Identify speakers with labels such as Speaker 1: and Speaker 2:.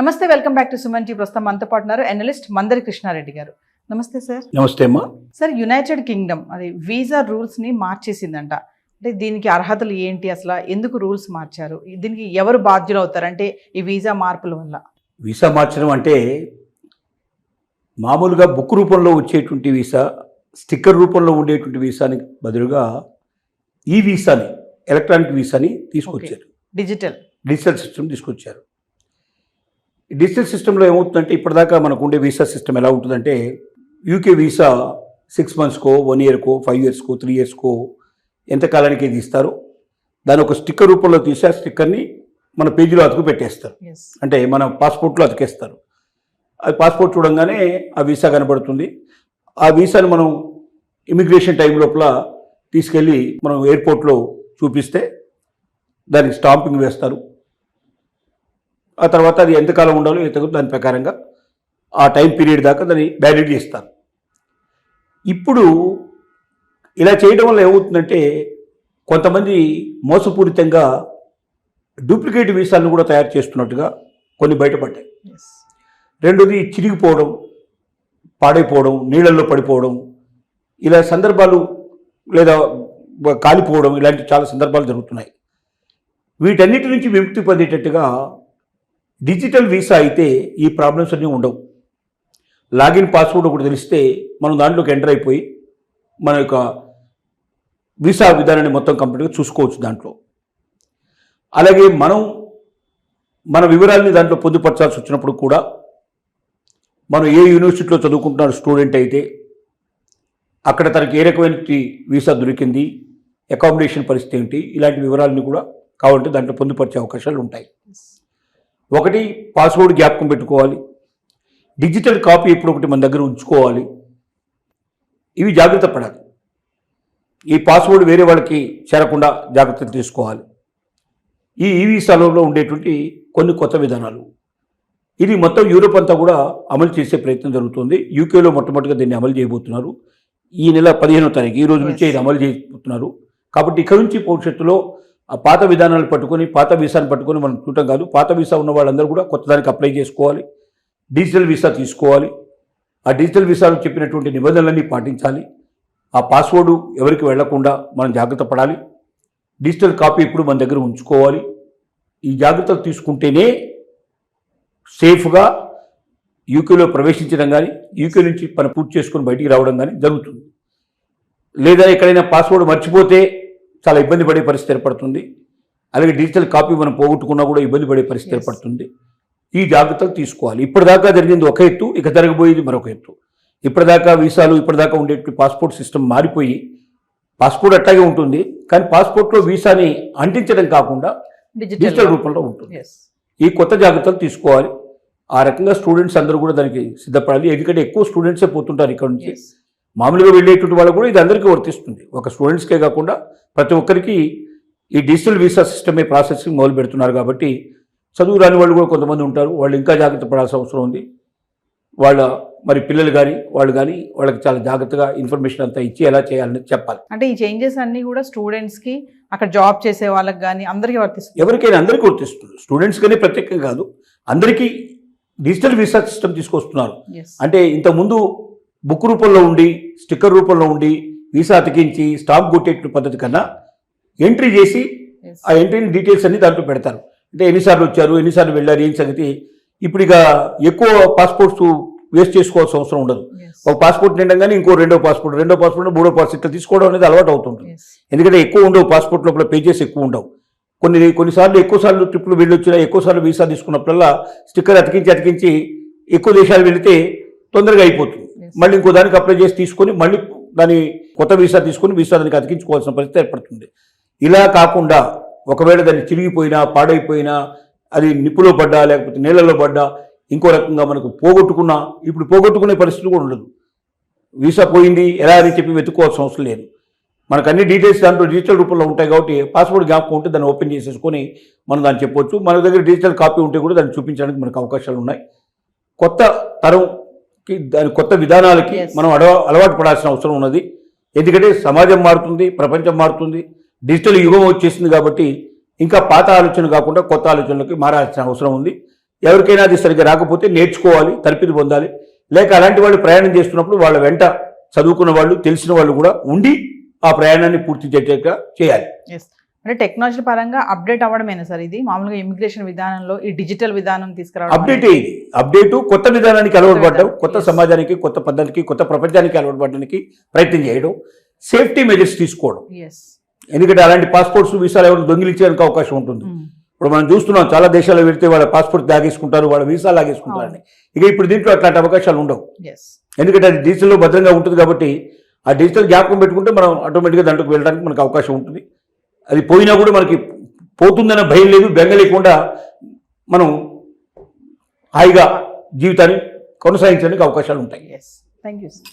Speaker 1: నమస్తే, welcome back to Suman TV. ప్రస్తుతం మనతో పాటు ఉన్నారు ఎనలిస్ట్ మందరి కృష్ణారెడ్డి గారు. నమస్తే సార్.
Speaker 2: నమస్తే అమ్మా.
Speaker 1: సార్, యునైటెడ్ కింగ్డమ్ అది వీసా రూల్స్ ని మార్చేసిందంట. అంటే దీనికి అర్హతలు ఏంటి, అసలు ఎందుకు రూల్స్ మార్చారు, దీనికి ఎవరు బాధ్యులు అవుతారు అంటే ఈ వీసా మార్పుల వల్ల?
Speaker 2: వీసా మార్చడం అంటే మామూలుగా బుక్ రూపంలో వచ్చేటువంటి వీసా, స్టిక్కర్ రూపంలో ఉండేటువంటి వీసానికి బదులుగా ఈ వీసాని, ఎలక్ట్రానిక్ వీసాని తీసుకొచ్చారు. డిజిటల్ సిస్టమ్ తీసుకొచ్చారు. ఈ డిజిటల్ సిస్టంలో ఏమవుతుందంటే, ఇప్పటిదాకా మనకు ఉండే వీసా సిస్టమ్ ఎలా ఉంటుందంటే, యూకే వీసా 6 monthsకో 1 yearకో 5 yearsకో 3 yearsకో ఎంత కాలానికి ఇది ఇస్తారో దాని ఒక స్టిక్కర్ రూపంలో తీసి ఆ స్టిక్కర్ని మన పేజీలో అతుకు పెట్టేస్తారు. అంటే మన పాస్పోర్ట్లో అతికేస్తారు. అది పాస్పోర్ట్ చూడంగానే ఆ వీసా కనబడుతుంది. ఆ వీసాని మనం ఇమిగ్రేషన్ టైం లోపల తీసుకెళ్ళి మనం ఎయిర్పోర్ట్లో చూపిస్తే దానికి స్టాంపింగ్ వేస్తారు. ఆ తర్వాత అది ఎంతకాలం ఉండాలో దాని ప్రకారంగా ఆ టైం పీరియడ్ దాకా దాన్ని వ్యాలిడిటీ ఇస్తారు. ఇప్పుడు ఇలా చేయడం వల్ల ఏమవుతుందంటే, కొంతమంది మోసపూరితంగా డూప్లికేట్ వీసాలను కూడా తయారు చేస్తున్నట్టుగా కొన్ని బయటపడ్డాయి. రెండోది చిరిగిపోవడం, పాడైపోవడం, నీళ్ళల్లో పడిపోవడం, ఇలా సందర్భాలు, లేదా కాలిపోవడం, ఇలాంటి చాలా సందర్భాలు జరుగుతున్నాయి. వీటన్నిటి నుంచి విముక్తి పొందేటట్టుగా డిజిటల్ వీసా అయితే ఈ ప్రాబ్లమ్స్ అన్నీ ఉండవు. లాగిన్ పాస్వర్డ్ ఒకటి తెలిస్తే మనం దాంట్లోకి ఎంటర్ అయిపోయి మన యొక్క వీసా విధానాన్ని మొత్తం కంప్లీట్గా చూసుకోవచ్చు దాంట్లో. అలాగే మన వివరాలని దాంట్లో పొందుపరచాల్సి వచ్చినప్పుడు కూడా, మనం ఏ యూనివర్సిటీలో చదువుకుంటున్న స్టూడెంట్ అయితే అక్కడ తనకి ఏ రకమైన వీసా దొరికింది, అకామిడేషన్ పరిస్థితి ఏంటి, ఇలాంటి వివరాలని కూడా కావాలంటే దాంట్లో పొందుపరిచే అవకాశాలు ఉంటాయి. ఒకటి, పాస్వర్డ్ జ్ఞాపకం పెట్టుకోవాలి. డిజిటల్ కాపీ ఎప్పుడు ఒకటి మన దగ్గర ఉంచుకోవాలి. ఇవి జాగ్రత్త పడాలి. ఈ పాస్వర్డ్ వేరే వాళ్ళకి చేరకుండా జాగ్రత్తలు తీసుకోవాలి. ఈ వీసాలో ఉండేటువంటి కొన్ని కొత్త విధానాలు, ఇది మొత్తం యూరోప్ అంతా కూడా అమలు చేసే ప్రయత్నం జరుగుతుంది. యూకేలో మొట్టమొదటిగా దీన్ని అమలు చేయబోతున్నారు. ఈ నెల 15వ తారీఖు, ఈ రోజు నుంచే ఇది అమలు చేయబోతున్నారు. కాబట్టి ఇక్కడ నుంచి భవిష్యత్తులో ఆ పాత విధానాలు పట్టుకొని, పాత వీసాను పట్టుకొని మనం చూడటం కాదు, పాత వీసా ఉన్న వాళ్ళందరూ కూడా కొత్త దానికి అప్లై చేసుకోవాలి. డిజిటల్ వీసా తీసుకోవాలి. ఆ డిజిటల్ వీసాలో చెప్పినటువంటి నిబంధనలన్నీ పాటించాలి. ఆ పాస్వర్డ్ ఎవరికి వెళ్లకుండా మనం జాగ్రత్త పడాలి. డిజిటల్ కాపీ ఇప్పుడు మన దగ్గర ఉంచుకోవాలి. ఈ జాగ్రత్తలు తీసుకుంటేనే సేఫ్గా యూకేలో ప్రవేశించడం కానీ, యూకే నుంచి పని పూర్తి చేసుకొని బయటికి రావడం కానీ జరుగుతుంది. లేదా ఎక్కడైనా పాస్వర్డ్ మర్చిపోతే చాలా ఇబ్బంది పడే పరిస్థితి ఏర్పడుతుంది. అలాగే డిజిటల్ కాపీ మనం పోగొట్టుకున్నా కూడా ఇబ్బంది పడే పరిస్థితి ఏర్పడుతుంది. ఈ జాగ్రత్తలు తీసుకోవాలి. ఇప్పటిదాకా జరిగింది ఒక ఎత్తు, ఇక జరగబోయేది మరొక ఎత్తు. ఇప్పటిదాకా వీసాలు, ఇప్పటిదాకా ఉండేటువంటి పాస్పోర్ట్ సిస్టమ్ మారిపోయి, పాస్పోర్ట్ అట్లాగే ఉంటుంది కానీ పాస్పోర్ట్లో వీసాని అంటించడం కాకుండా డిజిటల్ రూపంలో ఉంటుంది. ఈ కొత్త జాగ్రత్తలు తీసుకోవాలి. ఆ రకంగా స్టూడెంట్స్ అందరూ కూడా దానికి సిద్ధపడాలి. ఎందుకంటే ఎక్కువ స్టూడెంట్సే పోతుంటారు ఇక్కడ నుంచి. మామూలుగా వెళ్ళేటువంటి వాళ్ళు కూడా ఇది అందరికీ వర్తిస్తుంది. ఒక స్టూడెంట్స్కే కాకుండా ప్రతి ఒక్కరికి ఈ డిజిటల్ వీసా సిస్టమే ప్రాసెసింగ్ మొదలు పెడుతున్నారు. కాబట్టి చదువు రాని వాళ్ళు కూడా కొంతమంది ఉంటారు. వాళ్ళు ఇంకా జాగ్రత్త పడాల్సిన అవసరం ఉంది. మరి పిల్లలు కానీ వాళ్ళు కానీ వాళ్ళకి చాలా జాగ్రత్తగా ఇన్ఫర్మేషన్ అంతా ఇచ్చి ఎలా చేయాలని చెప్పాలి.
Speaker 1: అంటే ఈ చేంజెస్ అన్నీ కూడా స్టూడెంట్స్కి, అక్కడ జాబ్ చేసే వాళ్ళకి కానీ అందరికీ వర్తిస్తుంది.
Speaker 2: ఎవరికైనా అందరికీ వర్తిస్తుంది. స్టూడెంట్స్ కానీ ప్రత్యేకంగా కాదు, అందరికీ డిజిటల్ వీసా సిస్టమ్ తీసుకొస్తున్నారు. అంటే ఇంతకుముందు బుక్ రూపంలో ఉండి, స్టిక్కర్ రూపంలో ఉండి, వీసా అతికించి స్టాంప్ కొట్టే పద్ధతి కన్నా ఎంట్రీ చేసి ఆ ఎంట్రీ డీటెయిల్స్ అన్ని దాంట్లో పెడతారు. అంటే ఎన్నిసార్లు వచ్చారు, ఎన్నిసార్లు వెళ్ళారు, ఏం సంగతి. ఇప్పుడు ఇక ఎక్కువ పాస్పోర్ట్స్ వేస్ట్ చేసుకోవాల్సిన అవసరం ఉండదు. ఒక పాస్పోర్ట్ నిండగానే ఇంకో రెండో పాస్పోర్ట్, మూడో పాస్పోర్ట్ ఇట్లా తీసుకోవడం అనేది అలవాటు అవుతుంటుంది. ఎందుకంటే ఎక్కువ ఉండవు, పాస్పోర్ట్ లోపల పేజెస్ ఎక్కువ ఉండవు. కొన్నిసార్లు ఎక్కువసార్లు ట్రిప్లు వెళ్ళొచ్చినా, ఎక్కువసార్లు వీసా తీసుకున్నప్పుడల్లా స్టిక్కర్ అతికించి ఎక్కువ దేశాలు వెళితే తొందరగా అయిపోతుంది. మళ్ళీ ఇంకో దానికి అప్లై చేసి తీసుకొని మళ్ళీ దాని కొత్త వీసా తీసుకొని వీసా దానికి అతికించుకోవాల్సిన పరిస్థితి ఏర్పడుతుంది. ఇలా కాకుండా ఒకవేళ దాన్ని చిరిగిపోయినా, పాడైపోయినా, అది నిప్పులో పడ్డా, లేకపోతే నీళ్ళలో పడ్డా, ఇంకో రకంగా మనకు ఇప్పుడు పోగొట్టుకునే పరిస్థితి కూడా ఉండదు. వీసా పోయింది ఎలా అని చెప్పి వెతుక్కోవాల్సిన అవసరం లేదు. మనకు అన్ని డీటెయిల్స్ దాంట్లో డిజిటల్ రూపంలో ఉంటాయి. కాబట్టి పాస్పోర్ట్ జ్ఞాపకం ఉంటే దాన్ని ఓపెన్ చేసేసుకొని మనం దాన్ని చెప్పొచ్చు. మన దగ్గర డిజిటల్ కాపీ ఉంటే కూడా దాన్ని చూపించడానికి మనకు అవకాశాలు ఉన్నాయి. కొత్త తరంకి, దాని కొత్త విధానాలకి మనం అలవాటు పడాల్సిన అవసరం ఉన్నది. ఎందుకంటే సమాజం మారుతుంది, ప్రపంచం మారుతుంది, డిజిటల్ యుగం వచ్చేసింది. కాబట్టి ఇంకా పాత ఆలోచన కాకుండా కొత్త ఆలోచనలకి మారాల్సిన అవసరం ఉంది. ఎవరికైనా అది సరిగ్గా రాకపోతే నేర్చుకోవాలి, తరపిది పొందాలి. లేక అలాంటి వాళ్ళు ప్రయాణం చేస్తున్నప్పుడు వాళ్ళ వెంట చదువుకున్న వాళ్ళు, తెలిసిన వాళ్ళు కూడా ఉండి ఆ ప్రయాణాన్ని పూర్తి చేసేట్టుగా చేయాలి.
Speaker 1: ఎస్, అంటే టెక్నాలజీ పరంగా అప్డేట్ అవ్వడమేనా సార్ ఇది? మామూలుగా ఇమిగ్రేషన్ విధానంలో ఈ డిజిటల్ విధానం తీసుకురావడం
Speaker 2: అప్డేట్ ఇది. అప్డేటు కొత్త విధానానికి అలవాటు పడడం, కొత్త సమాజానికి, కొత్త పద్ధతికి, కొత్త ప్రపంచానికి అలవాటు పడడానికి ప్రయత్నం చేయడం, సేఫ్టీ మెజర్స్ తీసుకోవడం.
Speaker 1: ఎస్.
Speaker 2: ఎందుకంటే అలాంటి పాస్పోర్ట్స్, వీసాలు ఎవరు దొంగిలించడానికి అవకాశం ఉంటుంది. ఇప్పుడు మనం చూస్తున్నాం, చాలా దేశాల్లో వెళ్తే వాళ్ళ పాస్పోర్ట్ లాగేసుకుంటారు, వాళ్ళ వీసా లాగేసుకుంటారు. ఇక ఇప్పుడు దీంట్లో అట్లాంటి అవకాశాలు ఉండవు.
Speaker 1: ఎస్.
Speaker 2: ఎందుకంటే అది డిజిటల్లో భద్రంగా ఉంటుంది కాబట్టి ఆ డిజిటల్ జ్ఞాపకం పెట్టుకుంటే మనం ఆటోమేటిక్గా దాంట్లోకి వెళ్ళడానికి మనకు అవకాశం ఉంటుంది. అది పోయినా కూడా మనకి పోతుందన్న భయం లేదు, బెంగ లేకుండా మనం హాయిగా జీవితాన్ని కొనసాగించడానికి అవకాశాలు ఉంటాయి.
Speaker 1: Yes, thank you sir.